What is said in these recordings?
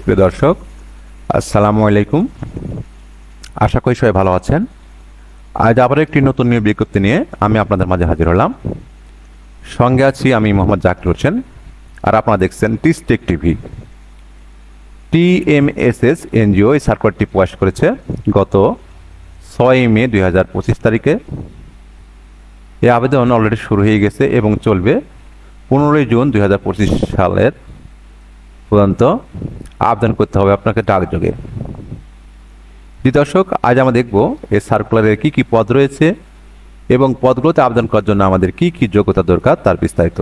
প্রিয় দর্শক, আসসালামু আলাইকুম। আশা করি সবাই ভালো আছেন। আজ আবার একটি নতুন নিয়োগ বিজ্ঞপ্তি নিয়ে আমি আপনাদের মাঝে হাজির হলাম। সঙ্গে আছি আমি মোহাম্মদ জাকির হোসেন, আর আপনারা দেখছেন টিস্টেক টিভি। টিএমএসএস এনজিও এই সার্কুলারটি প্রকাশ করেছে গত 6 মে 2025 তারিখে। এই আবেদন অলরেডি শুরু হয়ে গেছে এবং চলবে 15 জুন 2025 সালের পর্যন্ত। আবেদন করতে হবে আপনাকে ডাকযোগে। দর্শক, আজ আমরা দেখব এই সার্কুলারে কি কি পদ রয়েছে এবং পদগুলোতে আবেদন করার জন্য আমাদের কি কি যোগ্যতা দরকার তার বিস্তারিত।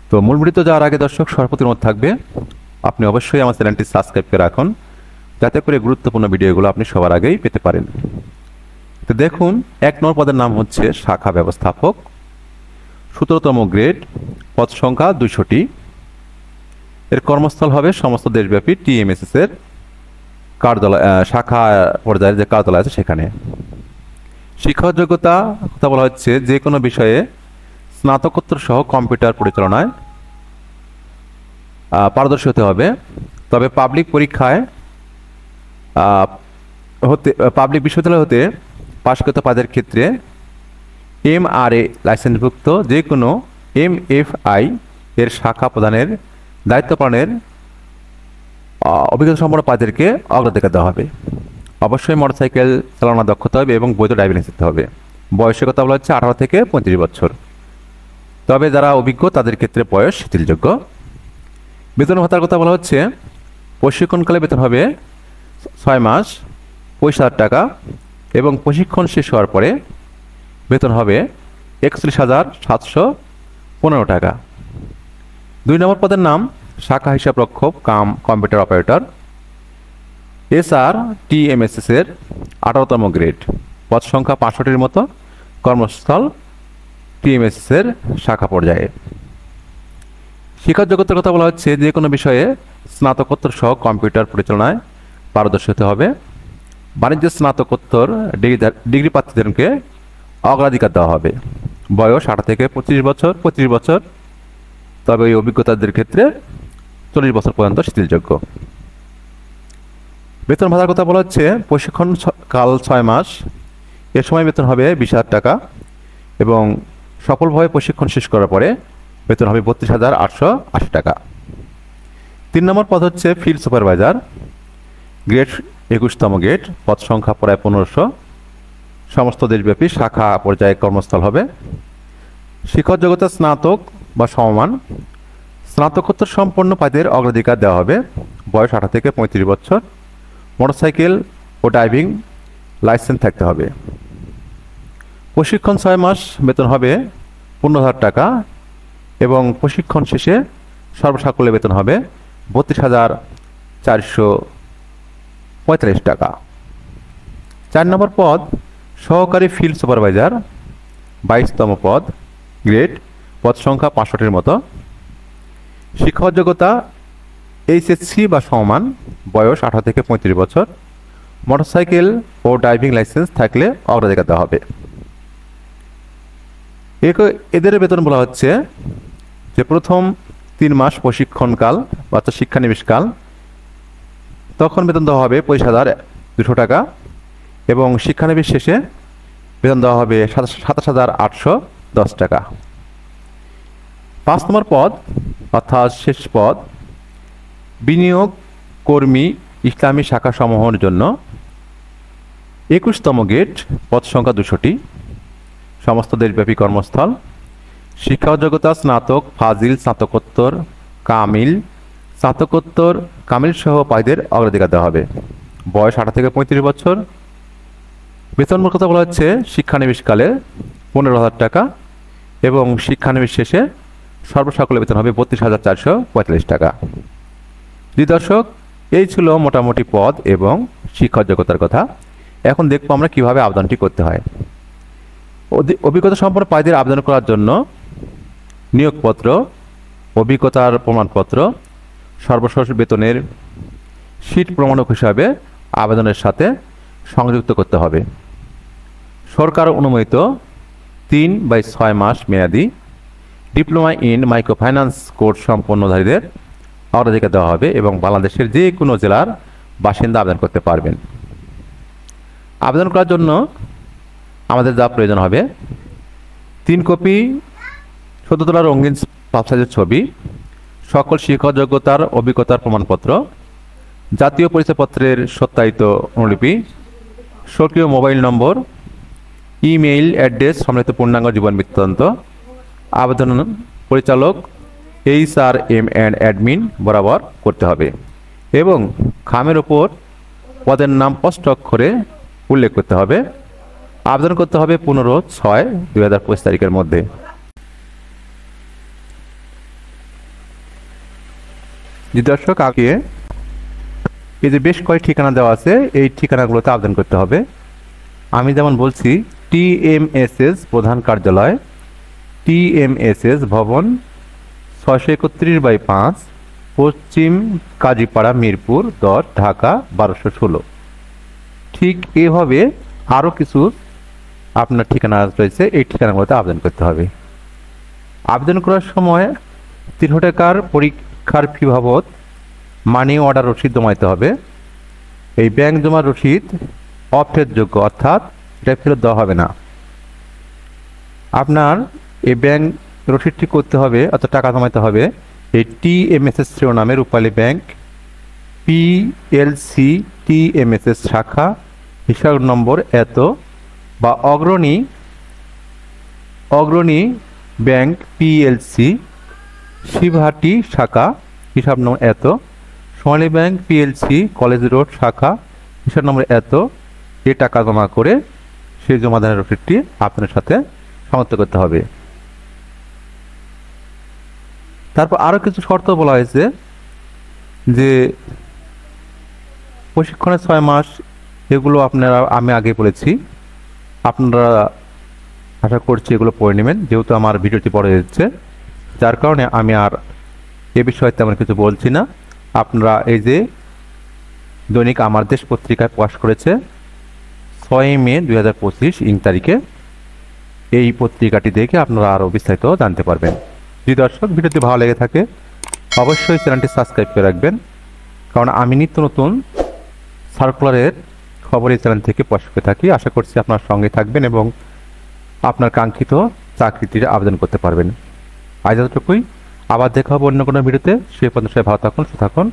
তো মূল ভিডিওতে যাওয়ার আগে দর্শক, সর্বপ্রথম অনুরোধ থাকবে আপনি অবশ্যই আমার চ্যানেলটি সাবস্ক্রাইব করে রাখুন, যাতে করে গুরুত্বপূর্ণ ভিডিওগুলো আপনি সবার আগেই পেতে পারেন। তো দেখুন, 1 নম্বর পদের নাম হচ্ছে শাখা ব্যবস্থাপক, 17তম গ্রেড, পদ সংখ্যা 200টি। এর কর্মস্থল হবে সমস্ত দেশব্যাপী টিএমএসএস এর কার্যালয়, শাখা পর্যায়ের যে কার্যালয় আছে সেখানে। শিক্ষাগত যোগ্যতা কথা বলা হচ্ছে যে কোনো বিষয়ে স্নাতকোত্তর সহ কম্পিউটার পরিচালনায় পারদর্শী হতে হবে। তবে পাবলিক পরীক্ষায় পাবলিক বিশ্ববিদ্যালয় হতে পাশকৃত পদের ক্ষেত্রে MRA লাইসেন্সভুক্ত যে কোনো MFI এর শাখা প্রদানের দায়িত্ব পালনের অভিজ্ঞতা সম্পন্ন প্রার্থীদেরকে অগ্রাধিকার দেওয়া হবে। অবশ্যই মোটরসাইকেল চালানোর দক্ষতা হবে এবং বৈধ ড্রাইভিং লাইসেন্স থাকতে হবে। বয়সের কথা বলা হচ্ছে 18 থেকে 35 বছর। তবে যারা অভিজ্ঞ তাদের ক্ষেত্রে বয়স শিথিলযোগ্য। বেতন ভাতার কথা বলা হচ্ছে প্রশিক্ষণকালে বেতন হবে 6 মাস 65,000 টাকা এবং প্রশিক্ষণ শেষ হওয়ার পরে বেতন হবে 41,715 টাকা। 2 নম্বর পদের নাম শাখা হিসাবরক্ষক cum computer operator, SR TMSS এর 18তম গ্রেড, পদ সংখ্যা 65টির মতো, কর্মস্থল TMSS এর শাখা পর্যায়ে। শিক্ষার যোগ্যতার কথা বলা হচ্ছে যে কোনো বিষয়ে স্নাতকোত্তর সহ কম্পিউটার পরিচালনায় পারদর্শী হতে হবে। বাণিজ্য স্নাতকোত্তর ডিগ্রি প্রার্থীদেরকে অগ্রাধিকার দেওয়া হবে। বয়স 18 থেকে 25 বছর, তবে এই অভিজ্ঞতাদের ক্ষেত্রে 40 বছর পর্যন্ত শিথিলযোগ্য। বেতন ভাতার কথা বলা হচ্ছে প্রশিক্ষণ কাল 6 মাস, এ সময় বেতন হবে 20,000 টাকা এবং সফলভাবে প্রশিক্ষণ শেষ করার পরে বেতন হবে 32,880 টাকা। 3 নম্বর পদ হচ্ছে ফিল্ড সুপারভাইজার, গ্রেড 21তম গ্রেড, পদ সংখ্যা প্রায় 1500, সমস্ত দেশব্যাপী শাখা পর্যায়ে কর্মস্থল হবে। শিক্ষক যোগ্যতা স্নাতক বা সমমান, স্নাতকোত্তর সম্পন্ন প্রার্থীদের অগ্রাধিকার দেওয়া হবে। বয়স 18 থেকে 35 বছর, মোটরসাইকেল ও ড্রাইভিং লাইসেন্স থাকতে হবে। প্রশিক্ষণ 6 মাস, বেতন হবে 15,000 টাকা এবং প্রশিক্ষণ শেষে সর্বসাকুল্যে বেতন হবে 32,445 টাকা। 4 নম্বর পদ সহকারী ফিল্ড সুপারভাইজার, 22তম পদ, গ্রেড, পদ সংখ্যা 65টির মতো। শিক্ষাগত যোগ্যতা HSC বা সমমান, বয়স 18 থেকে 35 বছর, মোটরসাইকেল ও ড্রাইভিং লাইসেন্স থাকলে অগ্রাধিকার দেওয়া হবে। এদের বেতন বলা হচ্ছে যে প্রথম 3 মাস প্রশিক্ষণকাল বা শিক্ষানিবেশকাল, তখন বেতন দেওয়া হবে 25,200 টাকা এবং শিক্ষানিবেশ শেষে বেতন দেওয়া হবে 27,810 টাকা। 5 নম্বর পদ অর্থাৎ শেষ পদ, বিনিয়োগ কর্মী ইসলামী শাখা সমূহের জন্য 21তম গ্রেড, পদ সংখ্যা 200টি, সমস্ত দেশব্যাপী কর্মস্থল। শিক্ষা যোগ্যতা স্নাতক, ফাজিল, স্নাতকোত্তর, কামিল, স্নাতকোত্তর, কামিল সহ প্রার্থীদের অগ্রাধিকার দেওয়া হবে। বয়স 18 থেকে 35 বছর। বেতন কথা বলা হচ্ছে শিক্ষানিবেশকালে 15,000 টাকা এবং শিক্ষানিবেশ শেষে সর্বসাকুল্যে বেতন হবে 32,445 টাকা। দর্শক, এই ছিল মোটামুটি পদ এবং শিক্ষক যোগ্যতার কথা। এখন দেখবো আমরা কিভাবে আবেদনটি করতে হয়। অভিজ্ঞতা সম্পন্ন প্রার্থীদের আবেদন করার জন্য নিয়োগপত্র, অভিজ্ঞতার প্রমাণপত্র, সর্বশেষ বেতনের শীট প্রমাণক হিসাবে আবেদনের সাথে সংযুক্ত করতে হবে। সরকার অনুমোদিত 3/6 মাস মেয়াদি ডিপ্লোমা ইন মাইক্রোফাইন্যান্স কোর্স সম্পন্নধারীদের অগ্রাধিকার দেওয়া হবে এবং বাংলাদেশের যে কোনো জেলার বাসিন্দা আবেদন করতে পারবেন। আবেদন করার জন্য আমাদের যা প্রয়োজন হবে 3 কপি 14 তোলা রঙিন পাঁচ সাইজের ছবি, সকল শিক্ষক যোগ্যতার অভিজ্ঞতার প্রমাণপত্র, জাতীয় পরিচয়পত্রের সত্যায়িত অনুলিপি, স্বকীয় মোবাইল নম্বর, ইমেইল অ্যাড্রেস সম্মিলিত পূর্ণাঙ্গ জীবন বৃত্তান্ত, আবেদন পরিচালক HRM অ্যান্ড অ্যাডমিন বরাবর করতে হবে এবং খামের উপর পদের নাম স্পষ্ট অক্ষরে উল্লেখ করতে হবে। আবেদন করতে হবে 15/6/2025 তারিখের মধ্যে। যে দর্শক, আগে এই যে বেশ কয়েক ঠিকানা দেওয়া আছে, এই ঠিকানাগুলোতে আবেদন করতে হবে। আমি যেমন বলছি, TMSS প্রধান কার্যালয়, TMSS ভবন 631/5, পশ্চিম কাজীপাড়া, মিরপুর 10, ঢাকা 1216। ঠিক এভাবে আরও কিছু আপনার ঠিকানা রয়েছে, এই ঠিকানাগুলোতে আবেদন করতে হবে। আবেদন করার সময় 300 টাকার পরীক্ষার ফি বাবদ মানি অর্ডার রসিদ জমাইতে হবে। এই ব্যাংক জমার রসিদ অফেরতযোগ্য, অর্থাৎ এটা ফেরত দেওয়া হবে না। আপনার এই ব্যাংক রসিদটি করতে হবে, অর্থাৎ টাকা জমাইতে হবে এই TMSS শিরোনামে রূপালী ব্যাংক PLC TMSS শাখা, হিসাব নম্বর এত, বা অগ্রণী ব্যাংক PLC শিবহাটি শাখা, হিসাব নম্বর এত, সোনালী ব্যাংক PLC কলেজ রোড শাখা, হিসাব নম্বর এত, এ টাকা জমা করে সেই জমাদানের রসিদটি আপনার সাথে সমাপ্ত করতে হবে। তারপর আরও কিছু শর্ত বলা হয়েছে যে প্রশিক্ষণের 6 মাস, এগুলো আপনারা আমি আগে বলেছি, আপনারা আশা করছি এগুলো পড়ে নেবেন, যেহেতু আমার ভিডিওটি বড় হচ্ছে, যার কারণে আমি আর এ বিষয়ে তেমন কিছু বলছি না। আপনারা এই যে দৈনিক আমার দেশ পত্রিকায় প্রকাশ করেছে 6 মে 2025 ইং তারিখে, এই পত্রিকাটি দেখে আপনারা আরও বিস্তারিত জানতে পারবেন। যদি দর্শক ভিডিওটি ভালো লেগে থাকে অবশ্যই চ্যানেলটি সাবস্ক্রাইব করে রাখবেন, কারণ আমি নিত্য নতুন সার্কুলারের খবর এই চ্যানেল থেকে প্রকাশ করে থাকি। আশা করছি আপনার সঙ্গে থাকবেন এবং আপনার কাঙ্ক্ষিত চাকরিটির আবেদন করতে পারবেন। আজ এতটুকুই, আবার দেখা হবে অন্য কোনো ভিডিওতে। সে পর্যন্ত সবাই ভালো থাকুন, সুস্থ থাকুন।